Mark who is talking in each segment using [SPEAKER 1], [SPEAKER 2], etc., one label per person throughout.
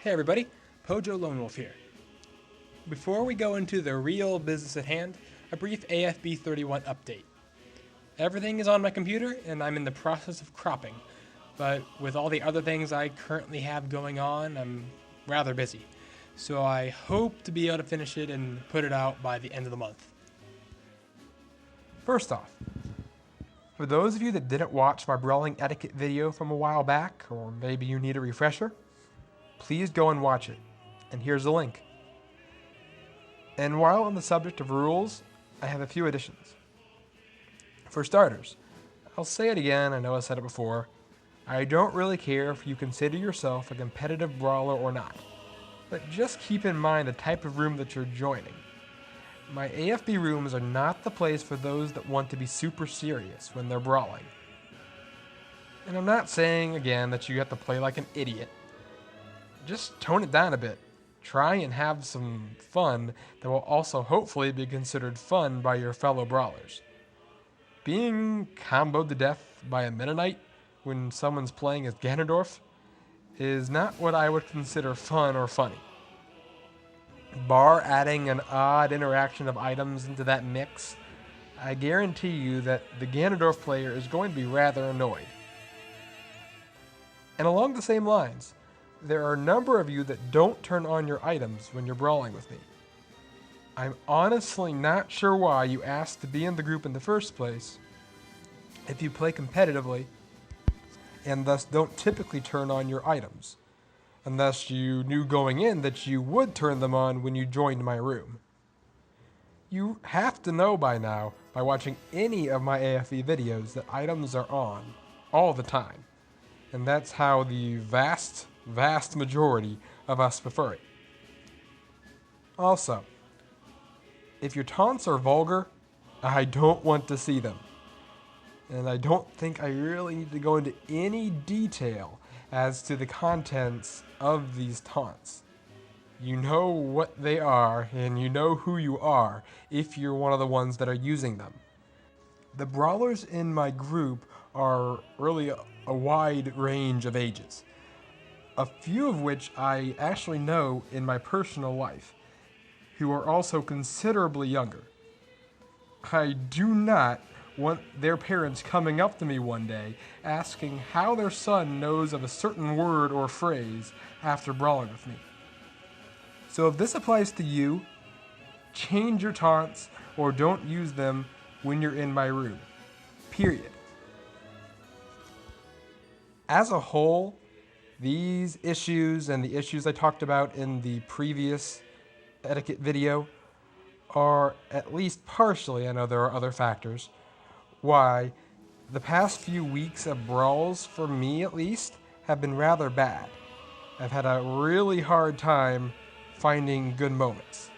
[SPEAKER 1] Hey everybody, Pojo Lone Wolf here. Before we go into the real business at hand, a brief AFB 31 update. Everything is on my computer and I'm in the process of cropping, but with all the other things I currently have going on, I'm rather busy. So I hope to be able to finish it and put it out by the end of the month. First off, for those of you that didn't watch my brawling etiquette video from a while back, or maybe you need a refresher, please go and watch it. And here's the link. And while on the subject of rules, I have a few additions. For starters, I'll say it again, I know I said it before, I don't really care if you consider yourself a competitive brawler or not, but just keep in mind the type of room that you're joining. My AFB rooms are not the place for those that want to be super serious when they're brawling. And I'm not saying, again, that you have to play like an idiot. Just tone it down a bit. Try and have some fun that will also hopefully be considered fun by your fellow brawlers. Being comboed to death by a Meta Knight when someone's playing as Ganondorf is not what I would consider fun or funny. Bar adding an odd interaction of items into that mix, I guarantee you that the Ganondorf player is going to be rather annoyed. And along the same lines, there are a number of you that don't turn on your items when you're brawling with me. I'm honestly not sure why you asked to be in the group in the first place if you play competitively and thus don't typically turn on your items, unless you knew going in that you would turn them on when you joined my room. You have to know by now, by watching any of my AFB videos, that items are on all the time, and that's how the vast majority of us prefer it. Also, if your taunts are vulgar, I don't want to see them. And I don't think I really need to go into any detail as to the contents of these taunts. You know what they are, and you know who you are if you're one of the ones that are using them. The brawlers in my group are really a wide range of ages, a few of which I actually know in my personal life, who are also considerably younger. I do not want their parents coming up to me one day asking how their son knows of a certain word or phrase after brawling with me. So if this applies to you, change your taunts or don't use them when you're in my room. Period. As a whole, these issues and the issues I talked about in the previous etiquette video are at least partially, I know there are other factors, why the past few weeks of brawls, for me at least, have been rather bad. I've had a really hard time finding good moments.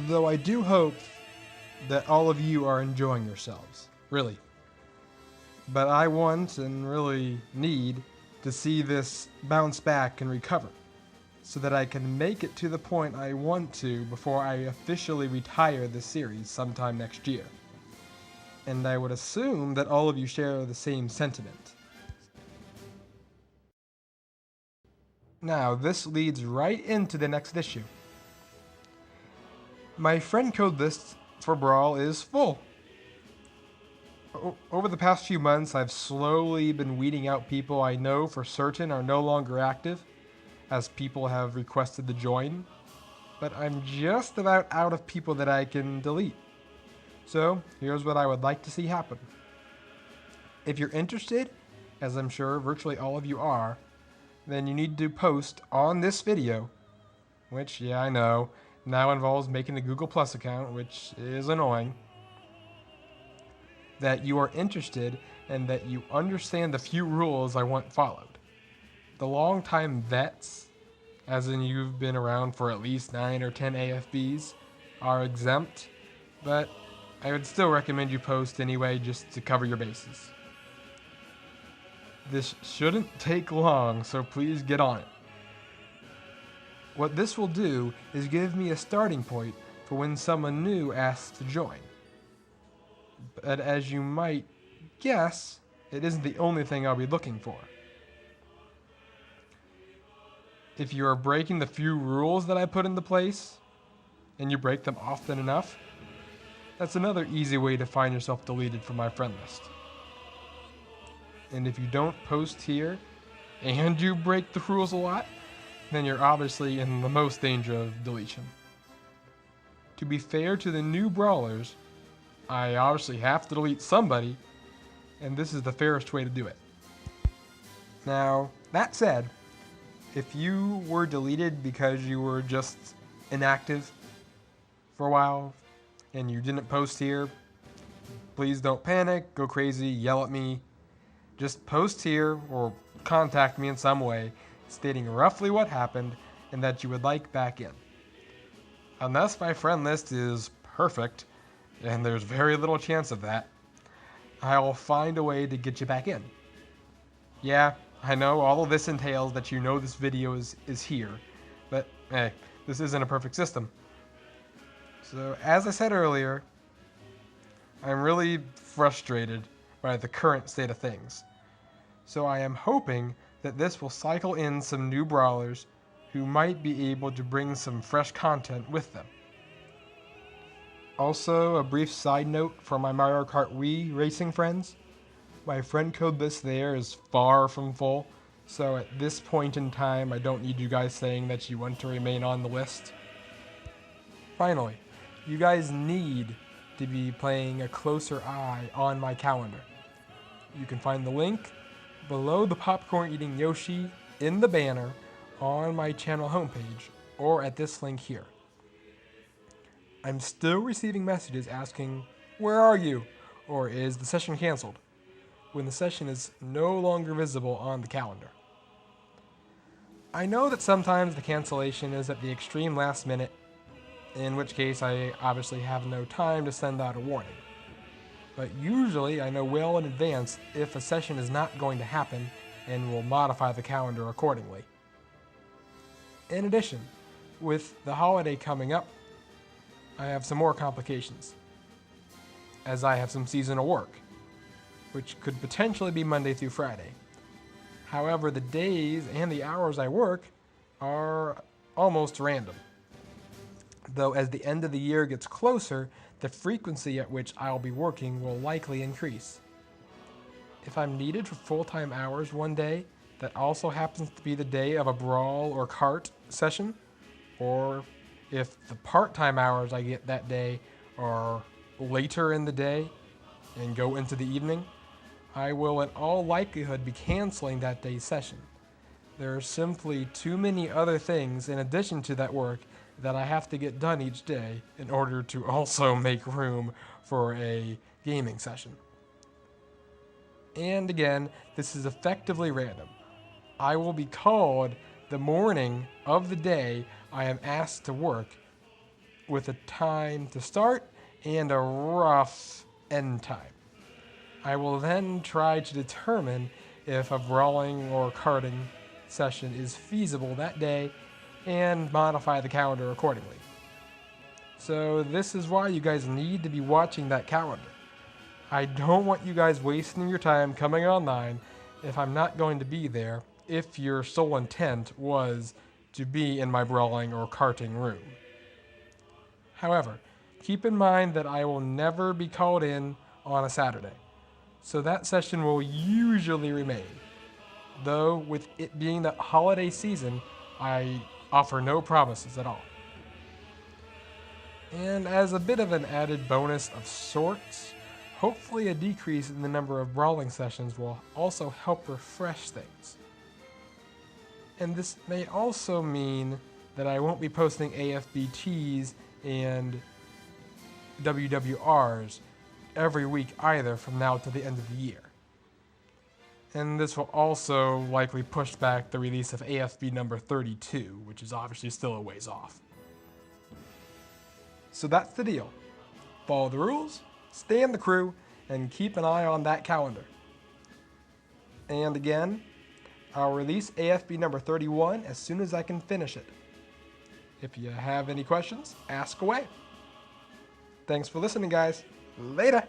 [SPEAKER 1] Though I do hope that all of you are enjoying yourselves, really. But I want and really need to see this bounce back and recover, so that I can make it to the point I want to before I officially retire this series sometime next year. And I would assume that all of you share the same sentiment. Now, this leads right into the next issue. My friend code list for Brawl is full. Over the past few months, I've slowly been weeding out people I know for certain are no longer active, as people have requested to join, but I'm just about out of people that I can delete. So here's what I would like to see happen. If you're interested, as I'm sure virtually all of you are, then you need to post on this video, which, yeah, I know, now involves making a Google Plus account, which is annoying, that you are interested and that you understand the few rules I want followed. The long-time vets, as in you've been around for at least 9 or 10 AFBs, are exempt, but I would still recommend you post anyway just to cover your bases. This shouldn't take long, so please get on it. What this will do is give me a starting point for when someone new asks to join. But as you might guess, it isn't the only thing I'll be looking for. If you are breaking the few rules that I put into place, and you break them often enough, that's another easy way to find yourself deleted from my friend list. And if you don't post here, and you break the rules a lot, then you're obviously in the most danger of deletion. To be fair to the new brawlers, I obviously have to delete somebody, and this is the fairest way to do it. Now, that said, if you were deleted because you were just inactive for a while and you didn't post here, please don't panic, go crazy, yell at me. Just post here or contact me in some way stating roughly what happened and that you would like back in. Unless my friend list is perfect, and there's very little chance of that, I'll find a way to get you back in. Yeah, I know all of this entails that you know this video is here, but hey, this isn't a perfect system. So as I said earlier, I'm really frustrated by the current state of things. So I am hoping that this will cycle in some new brawlers who might be able to bring some fresh content with them. Also, a brief side note for my Mario Kart Wii racing friends. My friend code list there is far from full, so at this point in time I don't need you guys saying that you want to remain on the list. Finally, you guys need to be playing a closer eye on my calendar. You can find the link below the popcorn eating Yoshi in the banner on my channel homepage or at this link here. I'm still receiving messages asking, "Where are you?" or "Is the session canceled?" when the session is no longer visible on the calendar. I know that sometimes the cancellation is at the extreme last minute, in which case I obviously have no time to send out a warning. But usually I know well in advance if a session is not going to happen and will modify the calendar accordingly. In addition, with the holiday coming up, I have some more complications, as I have some seasonal work, which could potentially be Monday through Friday. However, the days and the hours I work are almost random, though as the end of the year gets closer, the frequency at which I'll be working will likely increase. If I'm needed for full-time hours one day, that also happens to be the day of a brawl or cart session, or if the part-time hours I get that day are later in the day and go into the evening, I will in all likelihood be canceling that day's session. There are simply too many other things in addition to that work that I have to get done each day in order to also make room for a gaming session. And again, this is effectively random. I will be called the morning of the day I am asked to work, with a time to start and a rough end time. I will then try to determine if a brawling or karting session is feasible that day and modify the calendar accordingly. So this is why you guys need to be watching that calendar. I don't want you guys wasting your time coming online if I'm not going to be there, if your sole intent was to be in my brawling or karting room. However, keep in mind that I will never be called in on a Saturday, so that session will usually remain. Though with it being the holiday season, I offer no promises at all. And as a bit of an added bonus of sorts, hopefully a decrease in the number of brawling sessions will also help refresh things. And this may also mean that I won't be posting AFBTs and WWRs every week either from now to the end of the year. And this will also likely push back the release of AFB number 32, which is obviously still a ways off. So that's the deal. Follow the rules, stay in the crew, and keep an eye on that calendar. And again, I'll release AFB number 31 as soon as I can finish it. If you have any questions, ask away. Thanks for listening, guys. Later!